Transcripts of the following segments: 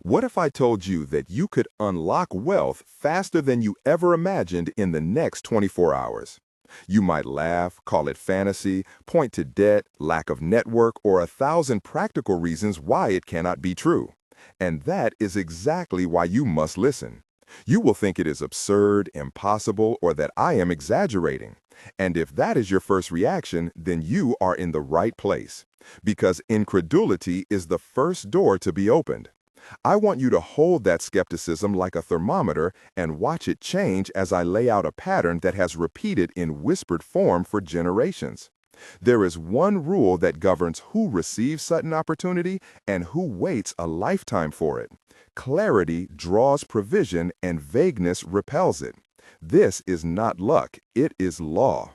What if I told you that you could unlock wealth faster than you ever imagined in the next 24 hours? You might laugh, call it fantasy, point to debt, lack of network, or 1,000 practical reasons why it cannot be true. And that is exactly why you must listen. You will think it is absurd, impossible, or that I am exaggerating. And if that is your first reaction, then you are in the right place. Because incredulity is the first door to be opened. I want you to hold that skepticism like a thermometer and watch it change as I lay out a pattern that has repeated in whispered form for generations. There is one rule that governs who receives sudden opportunity and who waits a lifetime for it. Clarity draws provision and vagueness repels it. This is not luck, it is law.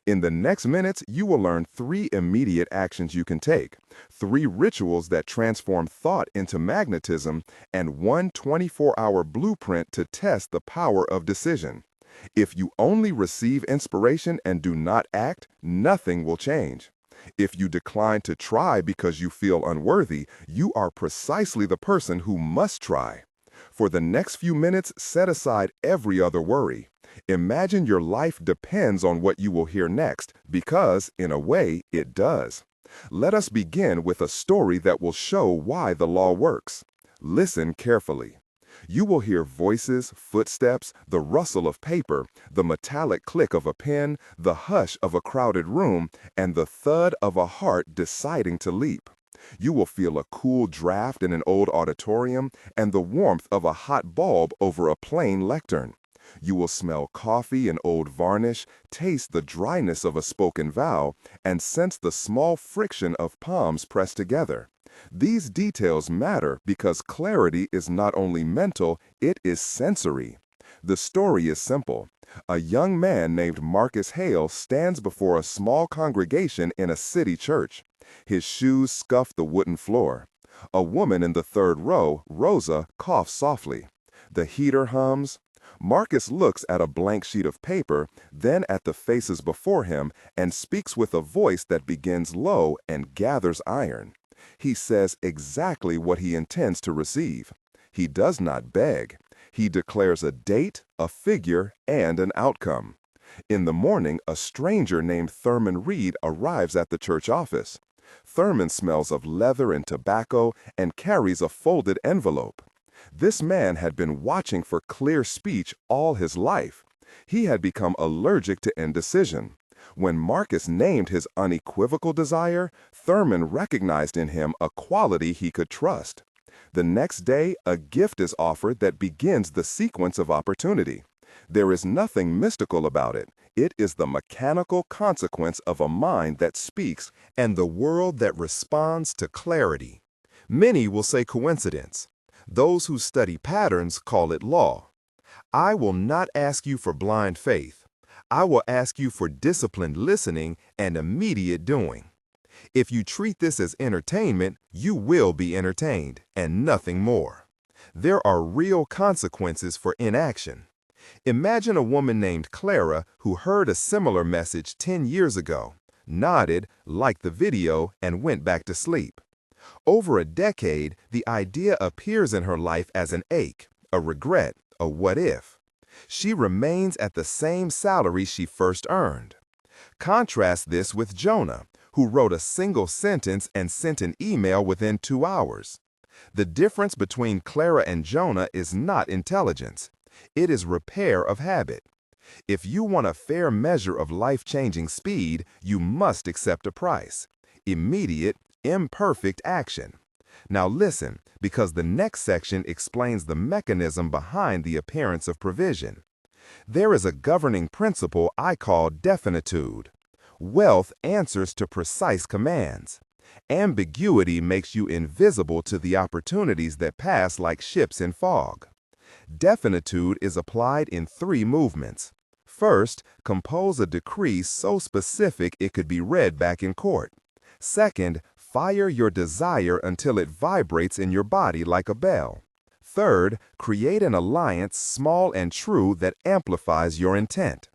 In the next minutes, you will learn 3 immediate actions you can take, 3 rituals that transform thought into magnetism, and 1 24-hour blueprint to test the power of decision. If you only receive inspiration and do not act, nothing will change. If you decline to try because you feel unworthy, you are precisely the person who must try. For the next few minutes, set aside every other worry. Imagine your life depends on what you will hear next, because, in a way, it does. Let us begin with a story that will show why the law works. Listen carefully. You will hear voices, footsteps, the rustle of paper, the metallic click of a pen, the hush of a crowded room, and the thud of a heart deciding to leap. You will feel a cool draft in an old auditorium and the warmth of a hot bulb over a plain lectern. You will smell coffee and old varnish, taste the dryness of a spoken vow, and sense the small friction of palms pressed together. These details matter because clarity is not only mental, it is sensory. The story is simple. A young man named Marcus Hale stands before a small congregation in a city church. His shoes scuff the wooden floor. A woman in the third row, Rosa, coughs softly. The heater hums. Marcus looks at a blank sheet of paper, then at the faces before him, and speaks with a voice that begins low and gathers iron. He says exactly what he intends to receive. He does not beg. He declares a date, a figure, and an outcome. In the morning, a stranger named Thurman Reed arrives at the church office. Thurman smells of leather and tobacco and carries a folded envelope. This man had been watching for clear speech all his life. He had become allergic to indecision. When Marcus named his unequivocal desire, Thurman recognized in him a quality he could trust. The next day, a gift is offered that begins the sequence of opportunity. There is nothing mystical about it. It is the mechanical consequence of a mind that speaks and the world that responds to clarity. Many will say coincidence. Those who study patterns call it law. I will not ask you for blind faith. I will ask you for disciplined listening and immediate doing. If you treat this as entertainment, you will be entertained, and nothing more. There are real consequences for inaction. Imagine a woman named Clara who heard a similar message 10 years ago, nodded, liked the video, and went back to sleep. Over a decade, the idea appears in her life as an ache, a regret, a what if. She remains at the same salary she first earned. Contrast this with Jonah, who wrote a single sentence and sent an email within 2 hours. The difference between Clara and Jonah is not intelligence. It is repair of habit. If you want a fair measure of life-changing speed, you must accept a price. Immediate, imperfect action. Now listen, because the next section explains the mechanism behind the appearance of provision. There is a governing principle I call definitude. Wealth answers to precise commands. Ambiguity makes you invisible to the opportunities that pass like ships in fog. Definitude is applied in 3 movements. First, compose a decree so specific it could be read back in court. Second, fire your desire until it vibrates in your body like a bell. Third, create an alliance small and true that amplifies your intent.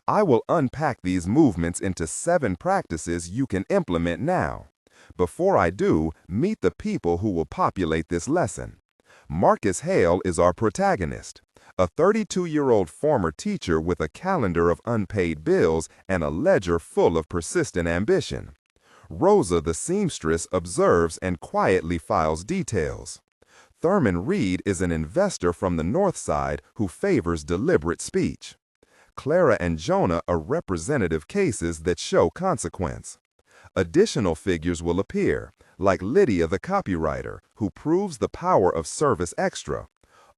I will unpack these movements into 7 practices you can implement now. Before I do, meet the people who will populate this lesson. Marcus Hale is our protagonist, a 32-year-old former teacher with a calendar of unpaid bills and a ledger full of persistent ambition. Rosa, the seamstress, observes and quietly files details. Thurman Reed is an investor from the North Side who favors deliberate speech. Clara and Jonah are representative cases that show consequence. Additional figures will appear, like Lydia the copywriter, who proves the power of service extra,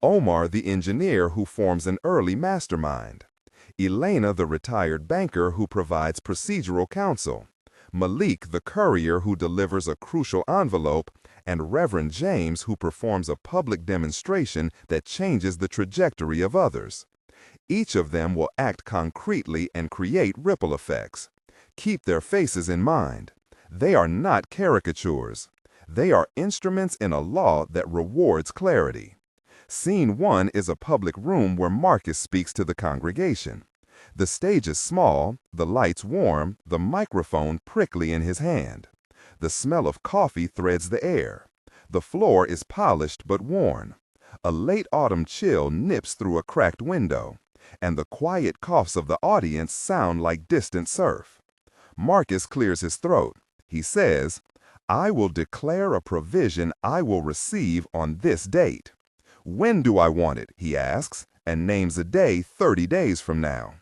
Omar the engineer who forms an early mastermind, Elena the retired banker who provides procedural counsel, Malik the courier who delivers a crucial envelope, and Reverend James who performs a public demonstration that changes the trajectory of others. Each of them will act concretely and create ripple effects. Keep their faces in mind. They are not caricatures. They are instruments in a law that rewards clarity. Scene 1 is a public room where Marcus speaks to the congregation. The stage is small, the lights warm, the microphone prickly in his hand. The smell of coffee threads the air. The floor is polished but worn. A late autumn chill nips through a cracked window, and the quiet coughs of the audience sound like distant surf. Marcus clears his throat. He says, "I will declare a provision I will receive on this date." "When do I want it?" he asks, and names a day 30 days from now.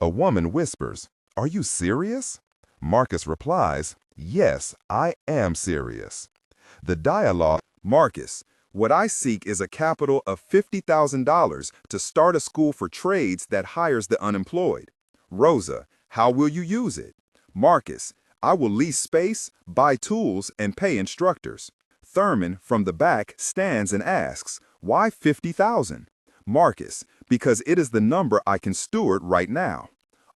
A woman whispers, "Are you serious?" Marcus replies, "Yes, I am serious." The dialogue, "Marcus, what I seek is a capital of $50,000 to start a school for trades that hires the unemployed." Rosa, "How will you use it?" Marcus, "I will lease space, buy tools, and pay instructors." Thurman, from the back, stands and asks, "Why 50,000? Marcus, "Because it is the number I can steward right now."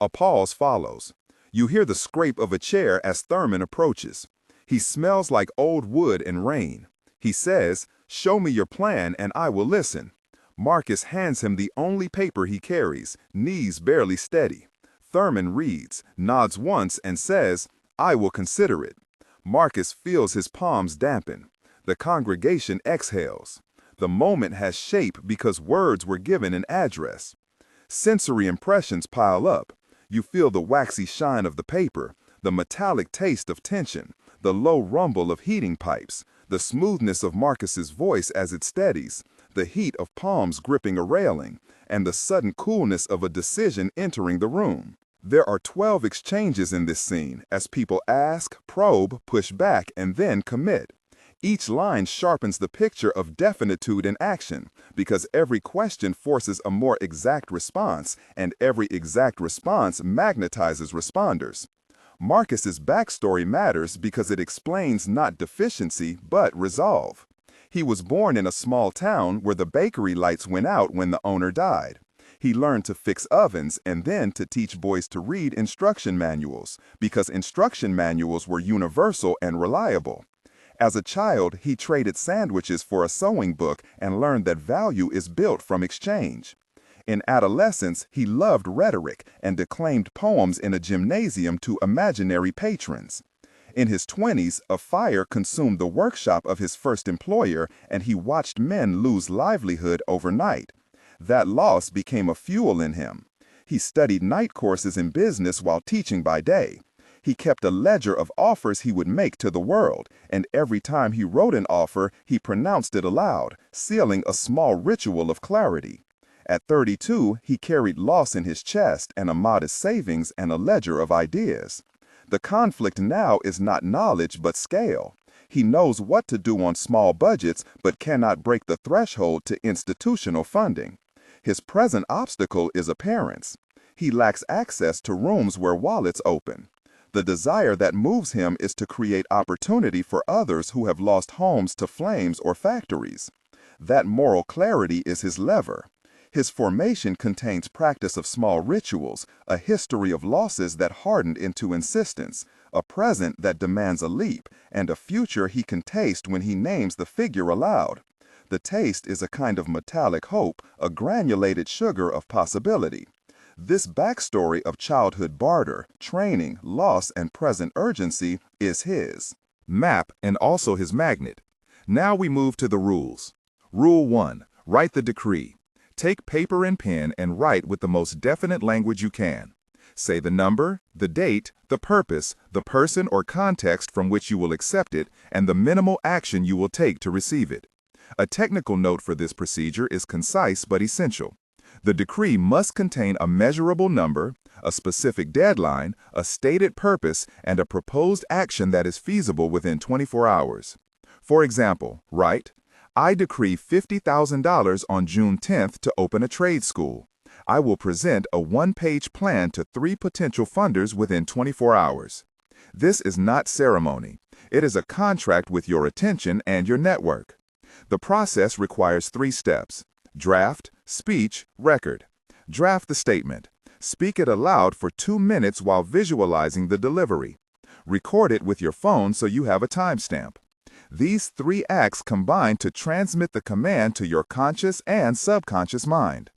A pause follows. You hear the scrape of a chair as Thurman approaches. He smells like old wood and rain. He says, "Show me your plan and I will listen." Marcus hands him the only paper he carries, knees barely steady. Thurman reads, nods once and says, "I will consider it." Marcus feels his palms dampen. The congregation exhales. The moment has shape because words were given an address. Sensory impressions pile up. You feel the waxy shine of the paper, the metallic taste of tension, the low rumble of heating pipes, the smoothness of Marcus's voice as it steadies, the heat of palms gripping a railing, and the sudden coolness of a decision entering the room. There are 12 exchanges in this scene as people ask, probe, push back, and then commit. Each line sharpens the picture of definitude in action because every question forces a more exact response, and every exact response magnetizes responders. Marcus's backstory matters because it explains not deficiency but resolve. He was born in a small town where the bakery lights went out when the owner died. He learned to fix ovens and then to teach boys to read instruction manuals because instruction manuals were universal and reliable. As a child, he traded sandwiches for a sewing book and learned that value is built from exchange. In adolescence, he loved rhetoric and declaimed poems in a gymnasium to imaginary patrons. In his 20s, a fire consumed the workshop of his first employer, and he watched men lose livelihood overnight. That loss became a fuel in him. He studied night courses in business while teaching by day. He kept a ledger of offers he would make to the world, and every time he wrote an offer, he pronounced it aloud, sealing a small ritual of clarity. At 32, he carried loss in his chest and a modest savings and a ledger of ideas. The conflict now is not knowledge but scale. He knows what to do on small budgets but cannot break the threshold to institutional funding. His present obstacle is appearance. He lacks access to rooms where wallets open. The desire that moves him is to create opportunity for others who have lost homes to flames or factories. That moral clarity is his lever. His formation contains practice of small rituals, a history of losses that hardened into insistence, a present that demands a leap, and a future he can taste when he names the figure aloud. The taste is a kind of metallic hope, a granulated sugar of possibility. This backstory of childhood barter, training, loss, and present urgency is his map and also his magnet. Now we move to the rules. Rule 1. Write the decree. Take paper and pen and write with the most definite language you can. Say the number, the date, the purpose, the person or context from which you will accept it, and the minimal action you will take to receive it. A technical note for this procedure is concise but essential. The decree must contain a measurable number, a specific deadline, a stated purpose, and a proposed action that is feasible within 24 hours. For example, write, I decree $50,000 on June 10th to open a trade school. I will present a one-page plan to 3 potential funders within 24 hours. This is not ceremony. It is a contract with your attention and your network. The process requires 3 steps: draft, speech, record. Draft the statement. Speak it aloud for 2 minutes while visualizing the delivery. Record it with your phone so you have a timestamp. These 3 acts combine to transmit the command to your conscious and subconscious mind.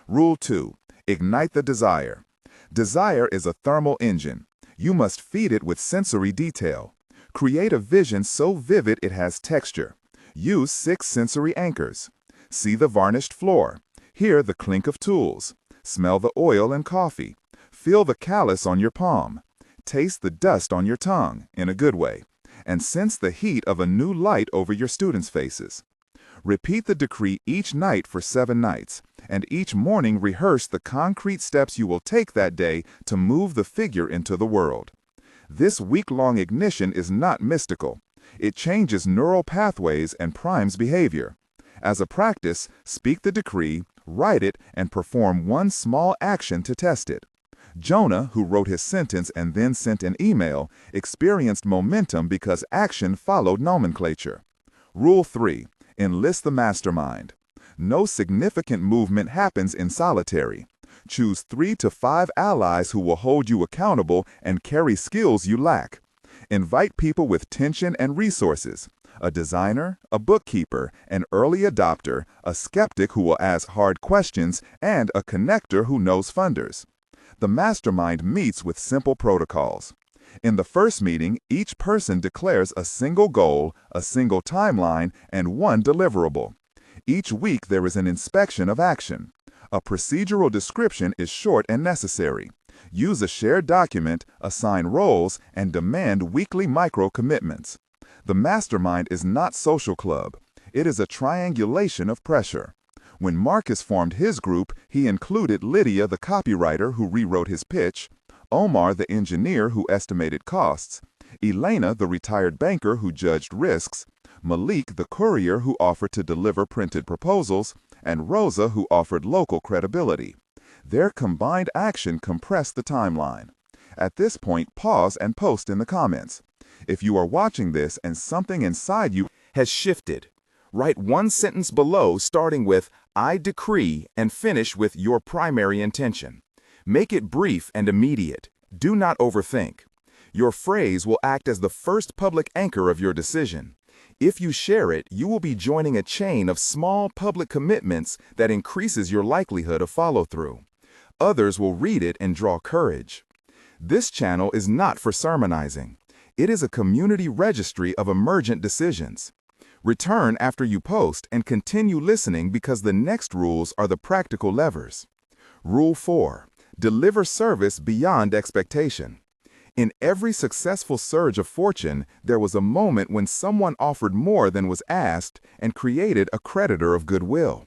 Rule 2. Ignite the desire. Desire is a thermal engine. You must feed it with sensory detail. Create a vision so vivid it has texture. Use 6 sensory anchors. See the varnished floor. Hear the clink of tools. Smell the oil and coffee. Feel the callus on your palm. Taste the dust on your tongue, in a good way, and sense the heat of a new light over your students' faces. Repeat the decree each night for 7 nights, and each morning rehearse the concrete steps you will take that day to move the figure into the world. This week-long ignition is not mystical. It changes neural pathways and primes behavior. As a practice, speak the decree, write it, and perform one small action to test it. Jonah, who wrote his sentence and then sent an email, experienced momentum because action followed nomenclature. Rule 3. Enlist the mastermind. No significant movement happens in solitary. Choose 3 to 5 allies who will hold you accountable and carry skills you lack. Invite people with tension and resources: a designer, a bookkeeper, an early adopter, a skeptic who will ask hard questions, and a connector who knows funders. The mastermind meets with simple protocols. In the first meeting, each person declares a single goal, a single timeline, and one deliverable. Each week there is an inspection of action. A procedural description is short and necessary. Use a shared document, assign roles, and demand weekly micro-commitments. The mastermind is not social club. It is a triangulation of pressure. When Marcus formed his group, he included Lydia, the copywriter who rewrote his pitch, Omar, the engineer who estimated costs, Elena, the retired banker who judged risks, Malik, the courier who offered to deliver printed proposals, and Rosa, who offered local credibility. Their combined action compressed the timeline. At this point, pause and post in the comments. If you are watching this and something inside you has shifted, write one sentence below starting with "I decree" and finish with your primary intention. Make it brief and immediate. Do not overthink. Your phrase will act as the first public anchor of your decision. If you share it, you will be joining a chain of small public commitments that increases your likelihood of follow-through. Others will read it and draw courage. This channel is not for sermonizing. It is a community registry of emergent decisions. Return after you post and continue listening because the next rules are the practical levers. Rule 4. Deliver service beyond expectation. In every successful surge of fortune, there was a moment when someone offered more than was asked and created a creditor of goodwill.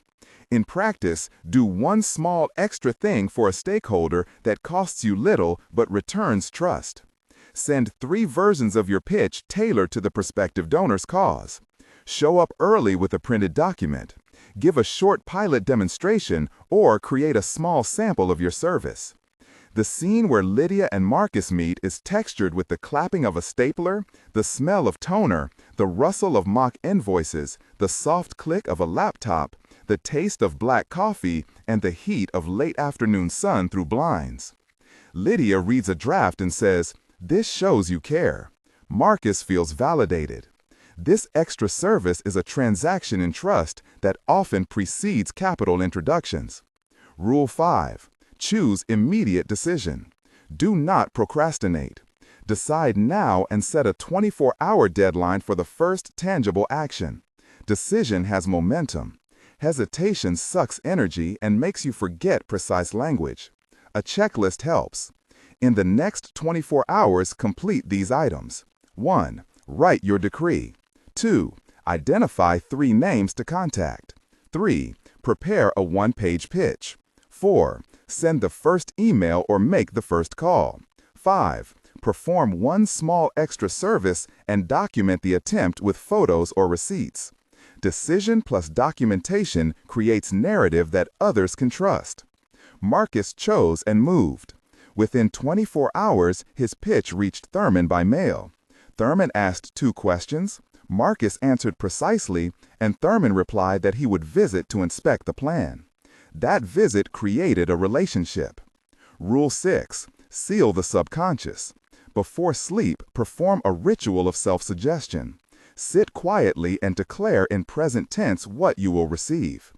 In practice, do one small extra thing for a stakeholder that costs you little but returns trust. Send 3 versions of your pitch tailored to the prospective donor's cause. Show up early with a printed document. Give a short pilot demonstration or create a small sample of your service. The scene where Lydia and Marcus meet is textured with the clapping of a stapler, the smell of toner, the rustle of mock invoices, the soft click of a laptop, the taste of black coffee, and the heat of late afternoon sun through blinds. Lydia reads a draft and says, "This shows you care." Marcus feels validated. This extra service is a transaction in trust that often precedes capital introductions. Rule 5. Choose immediate decision. Do not procrastinate. Decide now and set a 24-hour deadline for the first tangible action. Decision has momentum. Hesitation sucks energy and makes you forget precise language. A checklist helps. In the next 24 hours, complete these items. 1. Write your decree. 2. Identify 3 names to contact. 3. Prepare a 1-page pitch. 4. Send the first email or make the first call. 5. Perform one small extra service and document the attempt with photos or receipts. Decision plus documentation creates narrative that others can trust. Marcus chose and moved. Within 24 hours, his pitch reached Thurman by mail. Thurman asked 2 questions. Marcus answered precisely, and Thurman replied that he would visit to inspect the plan. That visit created a relationship. Rule 6. Seal the subconscious. Before sleep, perform a ritual of self-suggestion. Sit quietly and declare in present tense what you will receive.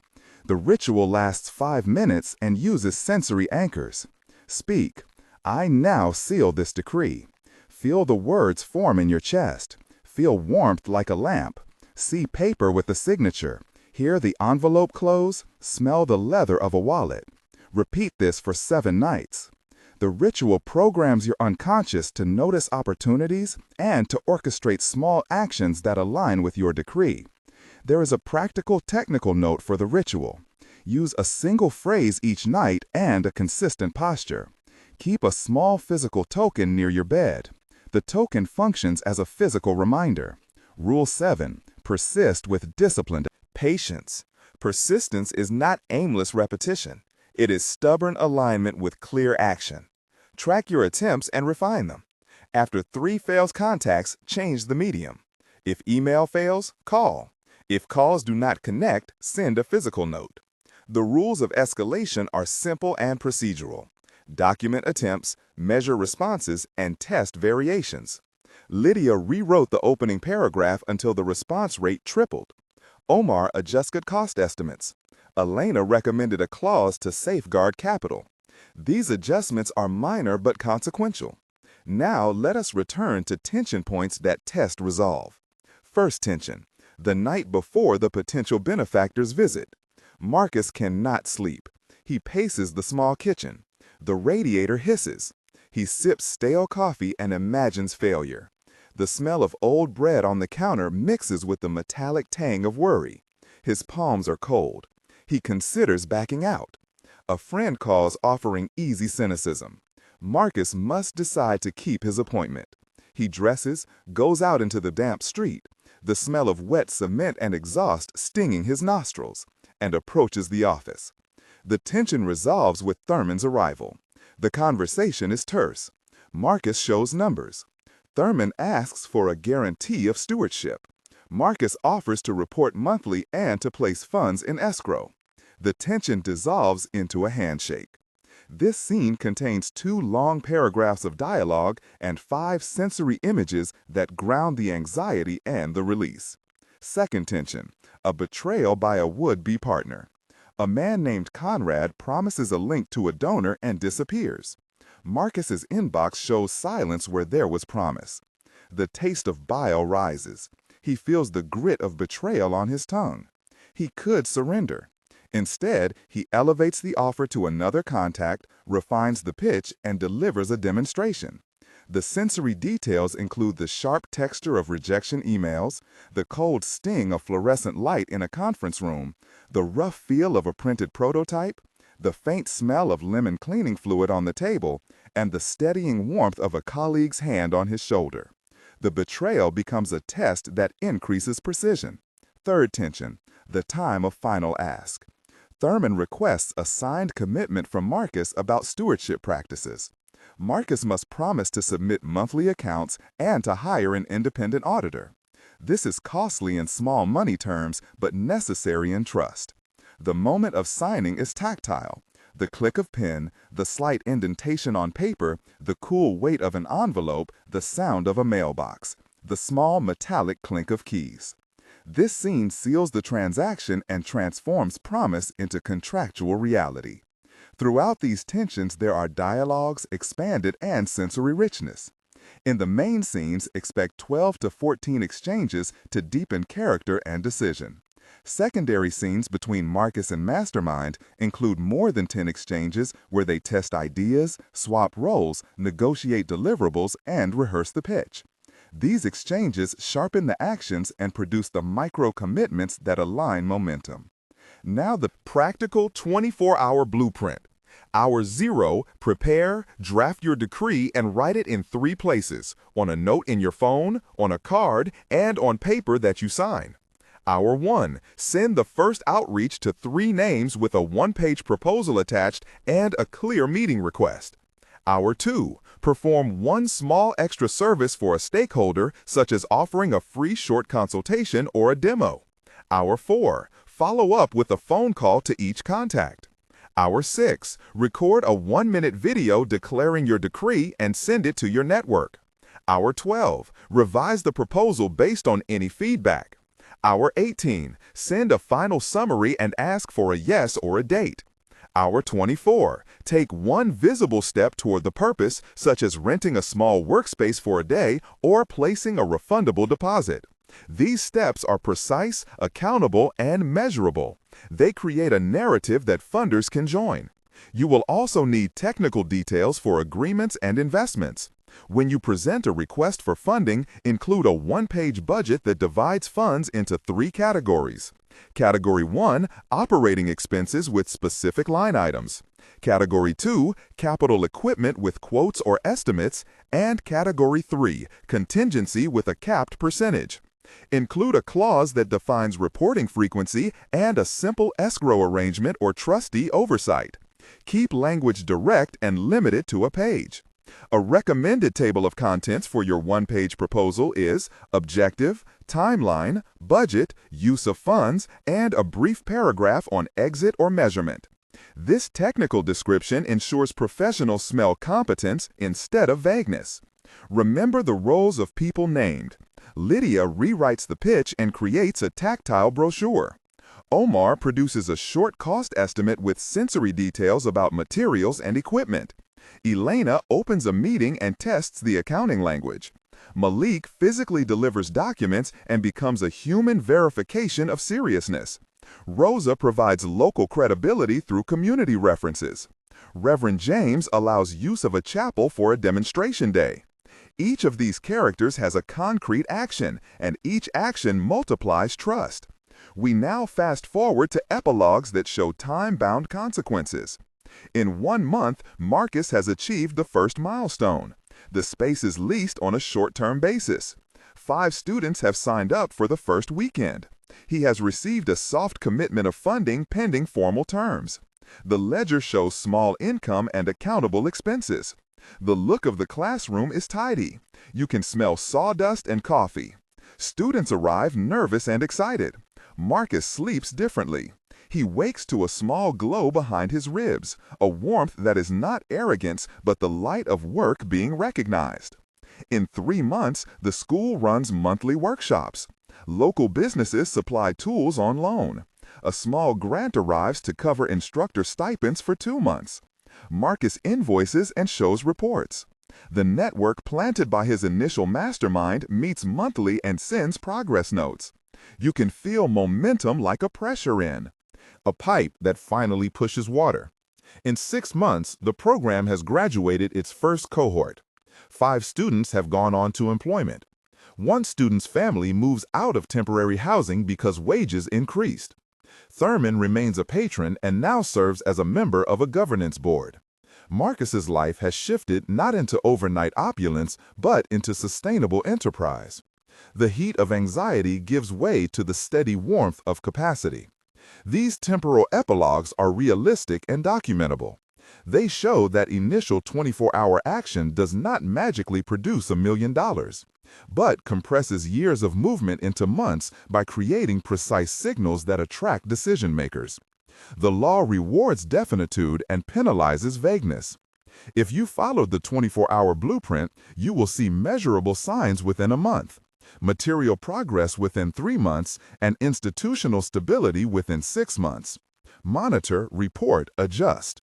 The ritual lasts 5 minutes and uses sensory anchors. Speak. I now seal this decree. Feel the words form in your chest. Feel warmth like a lamp. See paper with a signature. Hear the envelope close. Smell the leather of a wallet. Repeat this for 7 nights. The ritual programs your unconscious to notice opportunities and to orchestrate small actions that align with your decree. There is a practical technical note for the ritual. Use a single phrase each night and a consistent posture. Keep a small physical token near your bed. The token functions as a physical reminder. Rule 7. Persist with disciplined patience. Persistence is not aimless repetition. It is stubborn alignment with clear action. Track your attempts and refine them. After 3 fails contacts, change the medium. If email fails, call. If calls do not connect, send a physical note. The rules of escalation are simple and procedural. Document attempts, measure responses, and test variations. Lydia rewrote the opening paragraph until the response rate tripled. Omar adjusted cost estimates. Elena recommended a clause to safeguard capital. These adjustments are minor but consequential. Now let us return to tension points that test resolve. First tension, the night before the potential benefactor's visit. Marcus cannot sleep. He paces the small kitchen. The radiator hisses. He sips stale coffee and imagines failure. The smell of old bread on the counter mixes with the metallic tang of worry. His palms are cold. He considers backing out. A friend calls offering easy cynicism. Marcus must decide to keep his appointment. He dresses, goes out into the damp street, the smell of wet cement and exhaust stinging his nostrils, and approaches the office. The tension resolves with Thurman's arrival. The conversation is terse. Marcus shows numbers. Thurman asks for a guarantee of stewardship. Marcus offers to report monthly and to place funds in escrow. The tension dissolves into a handshake. This scene contains 2 long paragraphs of dialogue and 5 sensory images that ground the anxiety and the release. Second tension, a betrayal by a would-be partner. A man named Conrad promises a link to a donor and disappears. Marcus's inbox shows silence where there was promise. The taste of bile rises. He feels the grit of betrayal on his tongue. He could surrender. Instead, he elevates the offer to another contact, refines the pitch, and delivers a demonstration. The sensory details include the sharp texture of rejection emails, the cold sting of fluorescent light in a conference room, the rough feel of a printed prototype, the faint smell of lemon cleaning fluid on the table, and the steadying warmth of a colleague's hand on his shoulder. The betrayal becomes a test that increases precision. Third tension, the time of final ask. Thurman requests a signed commitment from Marcus about stewardship practices. Marcus must promise to submit monthly accounts and to hire an independent auditor. This is costly in small money terms, but necessary in trust. The moment of signing is tactile. The click of pen, the slight indentation on paper, the cool weight of an envelope, the sound of a mailbox, the small metallic clink of keys. This scene seals the transaction and transforms promise into contractual reality. Throughout these tensions, there are dialogues, expanded, and sensory richness. In the main scenes, expect 12 to 14 exchanges to deepen character and decision. Secondary scenes between Marcus and Mastermind include more than 10 exchanges where they test ideas, swap roles, negotiate deliverables, and rehearse the pitch. These exchanges sharpen the actions and produce the micro-commitments that align momentum. Now the practical 24-hour blueprint. Hour 0, prepare, draft your decree, and write it in 3 places: on a note in your phone, on a card, and on paper that you sign. Hour 1, send the first outreach to 3 names with a 1-page proposal attached and a clear meeting request. Hour 2, perform 1 small extra service for a stakeholder, such as offering a free short consultation or a demo. Hour 4, follow up with a phone call to each contact. Hour 6, record a 1-minute video declaring your decree and send it to your network. Hour 12, revise the proposal based on any feedback. Hour 18, send a final summary and ask for a yes or a date. Hour 24, take 1 visible step toward the purpose, such as renting a small workspace for a day or placing a refundable deposit. These steps are precise, accountable, and measurable. They create a narrative that funders can join. You will also need technical details for agreements and investments. When you present a request for funding, include a 1-page budget that divides funds into 3 categories. Category 1, operating expenses with specific line items. Category 2, capital equipment with quotes or estimates. And Category 3, contingency with a capped percentage. Include a clause that defines reporting frequency and a simple escrow arrangement or trustee oversight. Keep language direct and limit it to a page. A recommended table of contents for your 1-page proposal is objective, timeline, budget, use of funds, and a brief paragraph on exit or measurement. This technical description ensures professionals smell competence instead of vagueness. Remember the roles of people named. Lydia rewrites the pitch and creates a tactile brochure. Omar produces a short cost estimate with sensory details about materials and equipment. Elena opens a meeting and tests the accounting language. Malik physically delivers documents and becomes a human verification of seriousness. Rosa provides local credibility through community references. Reverend James allows use of a chapel for a demonstration day. Each of these characters has a concrete action, and each action multiplies trust. We now fast forward to epilogues that show time-bound consequences. In 1 month, Marcus has achieved the first milestone. The space is leased on a short-term basis. 5 students have signed up for the first weekend. He has received a soft commitment of funding pending formal terms. The ledger shows small income and accountable expenses. The look of the classroom is tidy. You can smell sawdust and coffee. Students arrive nervous and excited. Marcus sleeps differently. He wakes to a small glow behind his ribs, a warmth that is not arrogance, but the light of work being recognized. In 3 months, the school runs monthly workshops. Local businesses supply tools on loan. A small grant arrives to cover instructor stipends for 2 months. Marcus invoices and shows reports. The network planted by his initial mastermind meets monthly and sends progress notes. You can feel momentum like a pressure in. A pipe that finally pushes water. In 6 months, the program has graduated its first cohort. 5 students have gone on to employment. 1 student's family moves out of temporary housing because wages increased. Thurman remains a patron and now serves as a member of a governance board. Marcus's life has shifted not into overnight opulence, but into sustainable enterprise. The heat of anxiety gives way to the steady warmth of capacity. These temporal epilogues are realistic and documentable. They show that initial 24-hour action does not magically produce $1 million, but compresses years of movement into months by creating precise signals that attract decision-makers. The law rewards definitude and penalizes vagueness. If you followed the 24-hour blueprint, you will see measurable signs within a month, material progress within 3 months, and institutional stability within 6 months. Monitor, report, adjust.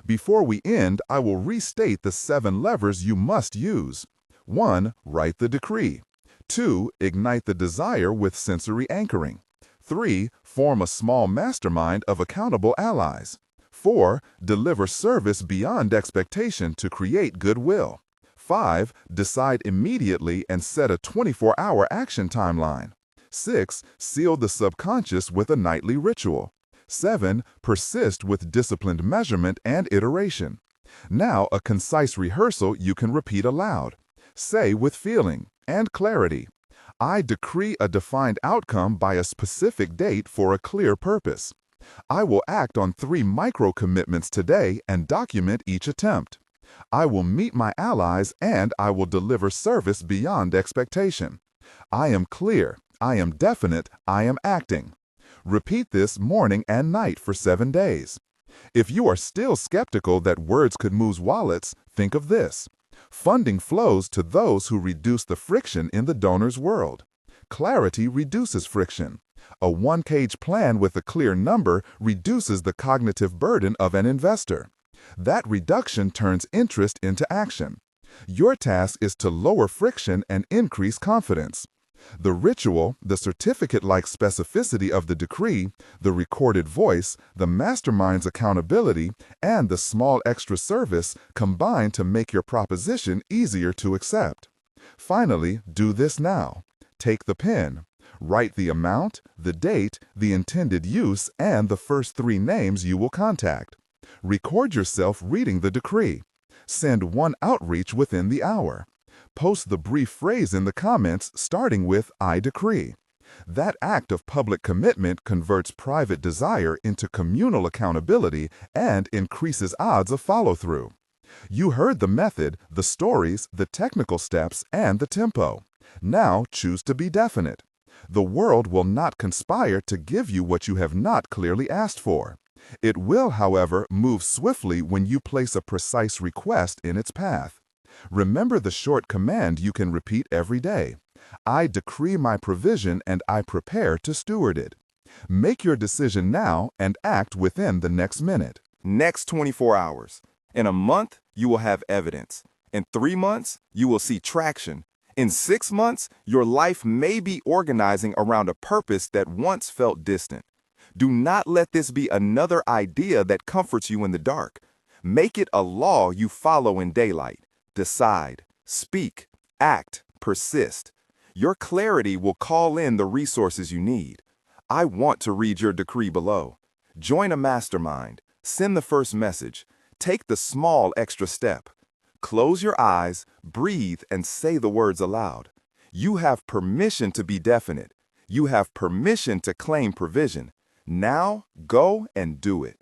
Before we end, I will restate the 7 levers you must use. 1. Write the decree. 2. Ignite the desire with sensory anchoring. 3. Form a small mastermind of accountable allies. 4. Deliver service beyond expectation to create goodwill. 5. Decide immediately and set a 24-hour action timeline. 6. Seal the subconscious with a nightly ritual. 7. Persist with disciplined measurement and iteration. Now, a concise rehearsal you can repeat aloud. Say with feeling and clarity, I decree a defined outcome by a specific date for a clear purpose. I will act on 3 micro-commitments today and document each attempt. I will meet my allies and I will deliver service beyond expectation. I am clear, I am definite, I am acting. Repeat this morning and night for 7 days. If you are still skeptical that words could move wallets, think of this. Funding flows to those who reduce the friction in the donor's world. Clarity reduces friction. A one-page plan with a clear number reduces the cognitive burden of an investor. That reduction turns interest into action. Your task is to lower friction and increase confidence. The ritual, the certificate-like specificity of the decree, the recorded voice, the mastermind's accountability, and the small extra service combine to make your proposition easier to accept. Finally, do this now. Take the pen. Write the amount, the date, the intended use, and the first 3 names you will contact. Record yourself reading the decree. Send 1 outreach within the hour. Post the brief phrase in the comments starting with I decree. That act of public commitment converts private desire into communal accountability and increases odds of follow-through. You heard the method, the stories, the technical steps, and the tempo. Now choose to be definite. The world will not conspire to give you what you have not clearly asked for. It will, however, move swiftly when you place a precise request in its path. Remember the short command you can repeat every day. I decree my provision and I prepare to steward it. Make your decision now and act within the next minute. Next 24 hours. In a month, you will have evidence. In 3 months, you will see traction. In 6 months, your life may be organizing around a purpose that once felt distant. Do not let this be another idea that comforts you in the dark. Make it a law you follow in daylight. Decide, speak, act, persist. Your clarity will call in the resources you need. I want to read your decree below. Join a mastermind. Send the first message. Take the small extra step. Close your eyes, breathe, and say the words aloud. You have permission to be definite. You have permission to claim provision. Now, go and do it.